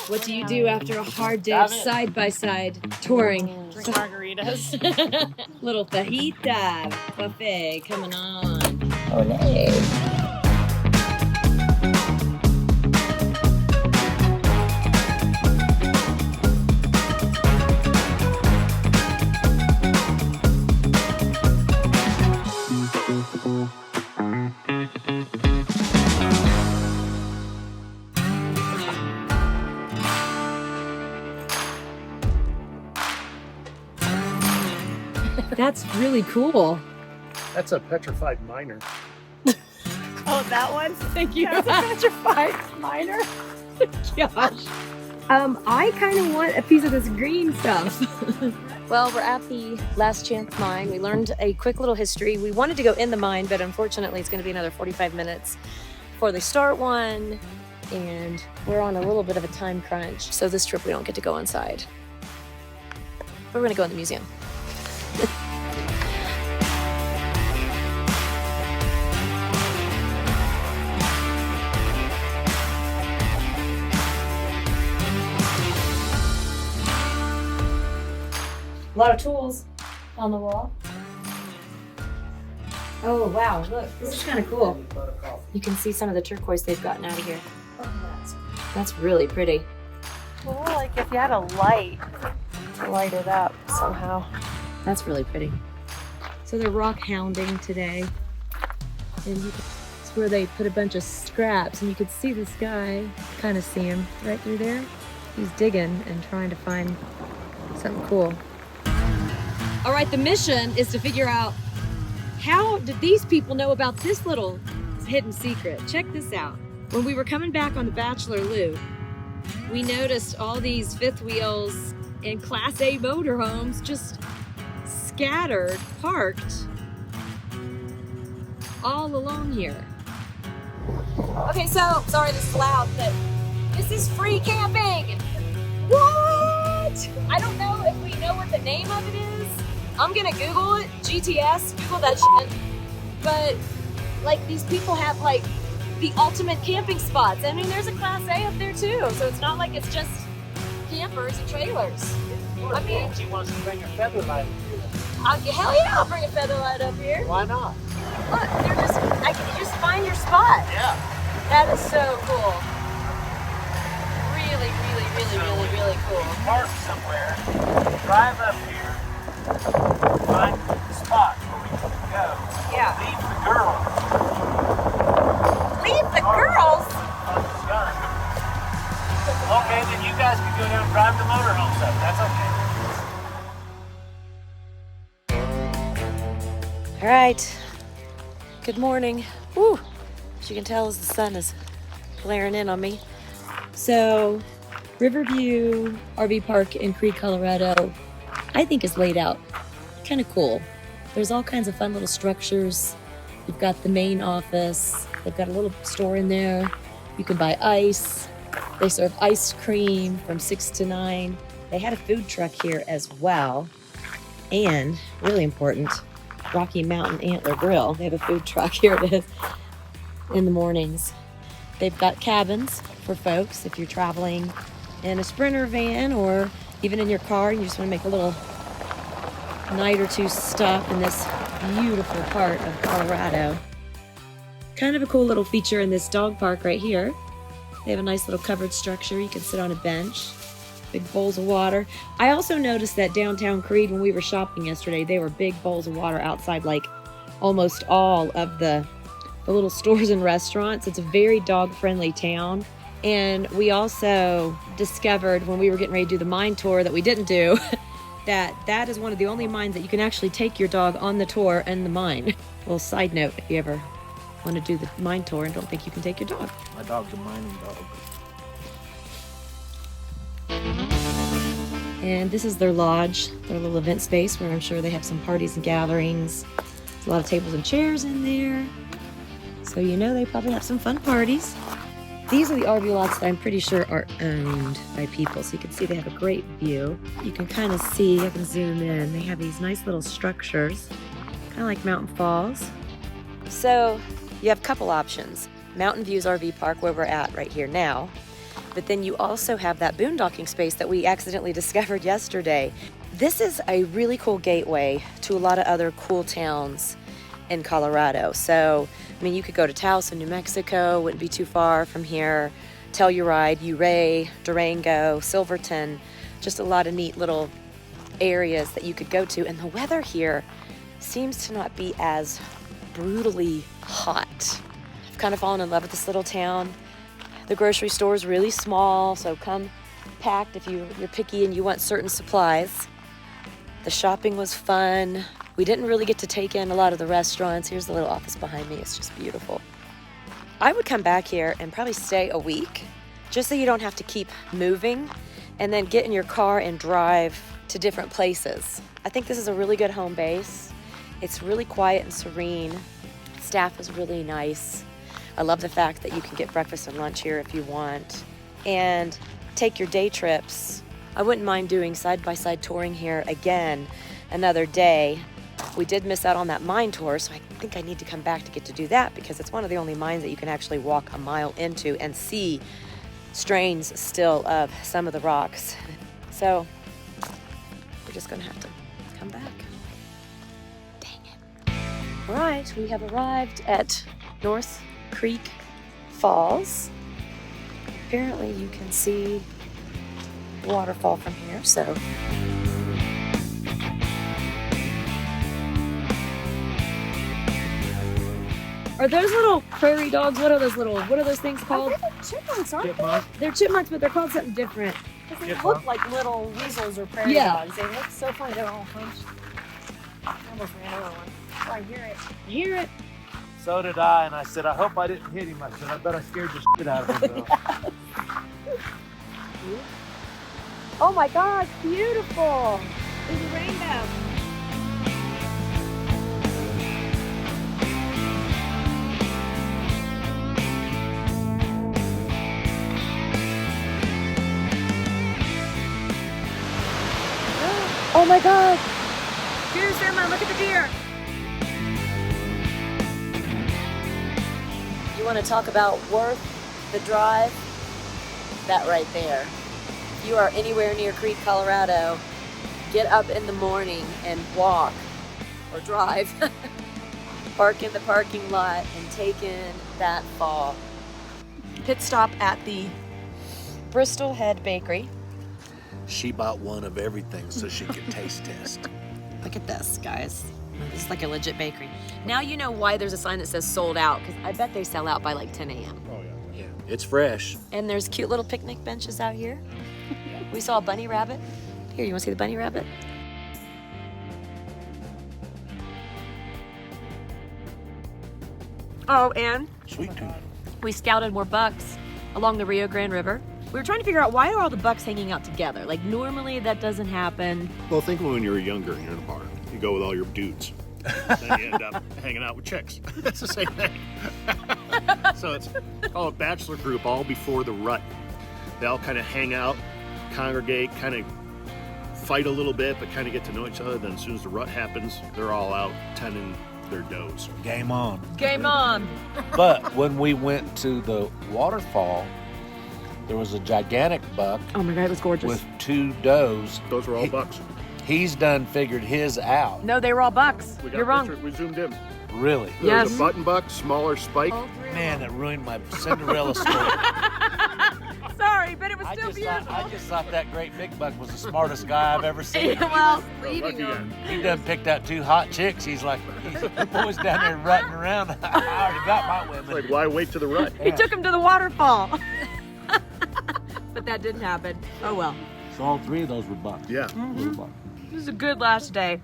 What do you do after a hard day of side-by-side touring? Drink margaritas. Little fajita buffet coming on. Olé. That's really cool. That's a petrified miner. Oh, that one? Thank you. That's a petrified miner. Gosh. I kind of want a piece of this green stuff. Well, we're at the Last Chance mine. We learned a quick little history. We wanted to go in the mine, but unfortunately it's going to be another 45 minutes before they start one. And we're on a little bit of a time crunch. So this trip we don't get to go inside. But we're going to go in the museum. A lot of tools on the wall. Oh wow, look, this is kind of cool. You can see some of the turquoise they've gotten out of here. That's really pretty. Well, like if you had a light to light it up somehow. That's really pretty. So they're rock hounding today. And it's where they put a bunch of scraps, and you could see this guy, kind of see him right through there. He's digging and trying to find something cool. All right, the mission is to figure out how did these people know about this little hidden secret. Check this out. When we were coming back on the Bachelor Loop, we noticed all these fifth wheels and Class A motorhomes just scattered, parked all along here. Okay, so, sorry this is loud, but this is free camping. What? I don't know if we know what the name of it is. I'm gonna Google it, GTS, Google that shit. But like these people have like the ultimate camping spots. I mean, there's a Class A up there too, so it's not like it's just campers and trailers. I mean, she wants to bring a Featherlite. Hell yeah, I'll bring a Featherlite up here. Why not? Look, you just find your spot. Yeah. That is so cool. Really, really, really, really, really cool. Park somewhere, drive up here, find the spot where we can go. Yeah. Leave the girls. Leave the girls? On the gun. Okay, then you guys can go down and drive the motorhomes up. That's okay. All right. Good morning. Woo. As you can tell, as the sun is glaring in on me. So, Riverview RV Park in Creede, Colorado, I think is laid out kind of cool. There's all kinds of fun little structures. You've got the main office. They've got a little store in there. You can buy ice. They serve ice cream from 6 to 9. They had a food truck here as well. And, really important, Rocky Mountain Antler Grill. They have a food truck. Here it is in the mornings. They've got cabins for folks if you're traveling in a Sprinter van or even in your car and you just want to make a little night or two stop in this beautiful part of Colorado. Kind of a cool little feature in this dog park right here. They have a nice little covered structure. You can sit on a bench, big bowls of water. I also noticed that downtown Creede, when we were shopping yesterday, there were big bowls of water outside like almost all of the little stores and restaurants. It's a very dog-friendly town. And we also discovered when we were getting ready to do the mine tour that we didn't do, that is one of the only mines that you can actually take your dog on the tour and the mine. A little side note, if you ever want to do the mine tour and don't think you can take your dog. My dog's a mining dog. And this is their lodge, their little event space where I'm sure they have some parties and gatherings. There's a lot of tables and chairs in there. So you know they probably have some fun parties. These are the RV lots that I'm pretty sure are owned by people. So you can see they have a great view. You can kind of see, I can zoom in, they have these nice little structures, kind of like Mountain Falls. So you have a couple options. Mountain Views RV Park, where we're at right here now. but then you also have that boondocking space that we accidentally discovered yesterday. This is a really cool gateway to a lot of other cool towns in Colorado. So, I mean, you could go to Taos, New Mexico, wouldn't be too far from here. Telluride, Ouray, Durango, Silverton, just a lot of neat little areas that you could go to. And the weather here seems to not be as brutally hot. I've kind of fallen in love with this little town. The grocery store is really small, so come packed if you're picky and you want certain supplies. The shopping was fun. We didn't really get to take in a lot of the restaurants. Here's the little office behind me. It's just beautiful. I would come back here and probably stay a week just so you don't have to keep moving and then get in your car and drive to different places. I think this is a really good home base. It's really quiet and serene. Staff is really nice. I love the fact that you can get breakfast and lunch here if you want and take your day trips. I wouldn't mind doing side-by-side touring here again another day. We did miss out on that mine tour, so I think I need to come back to get to do that because it's one of the only mines that you can actually walk a mile into and see strains still of some of the rocks. So we're just gonna have to come back. Dang it. All right, we have arrived at North Creek Falls. Apparently you can see the waterfall from here, so. Are those little prairie dogs? What are those things called? They're chipmunks, aren't Chipmunk. They're chipmunks, but they're called something different. they? Because they Chipmunk. look like little weasels or prairie Yeah. dogs. They look so funny. They're all hunched. I almost ran over one. Oh, I hear it. Hear it? So did I, and I said, I hope I didn't hit him. I said, I bet I scared the shit out of him, though. Oh my gosh, beautiful! There's a rainbow. Oh my god! Here's Emma, look at the deer! You want to talk about worth the drive? That right there. If you are anywhere near Creede, Colorado, get up in the morning and walk or drive. Park in the parking lot and take in that fall. Pit stop at the Bristol Head Bakery. She bought one of everything so she could taste test. Look at this, guys. This is like a legit bakery. Now you know why there's a sign that says sold out, because I bet they sell out by like 10 a.m. Oh yeah. It's fresh. And there's cute little picnic benches out here. We saw a bunny rabbit. Here, you want to see the bunny rabbit? Oh, and Sweet tooth. we scouted more bucks along the Rio Grande River. We were trying to figure out why are all the bucks hanging out together? Like normally that doesn't happen. Well, think of when you were younger and you're in a bar. You go with all your dudes. Then you end up hanging out with chicks. It's the same thing. So it's called a bachelor group all before the rut. They all kind of hang out, congregate, kind of fight a little bit, but kind of get to know each other. Then as soon as the rut happens, they're all out tending their does. Game on. Game on. But when we went to the waterfall, there was a gigantic buck Oh my God, it was gorgeous. with 2 does. Those were all bucks. He's done figured his out. No, they were all bucks. We got You're wrong. picture- We zoomed in. Really? There Yes. was a button buck, smaller spike. Man, that ruined my Cinderella story. Sorry, but it was I still just thought that great big buck was the smartest guy I've ever seen. well, Oh, leading lucky them. guy. He done picked out 2 hot chicks. He's like, the boys down there rutting around. I already got my It's women. like, why wait to the rut? He took him to the waterfall. But that didn't happen. Oh well. So all 3 of those were bucks. Yeah. Little bucks. This is a good last day.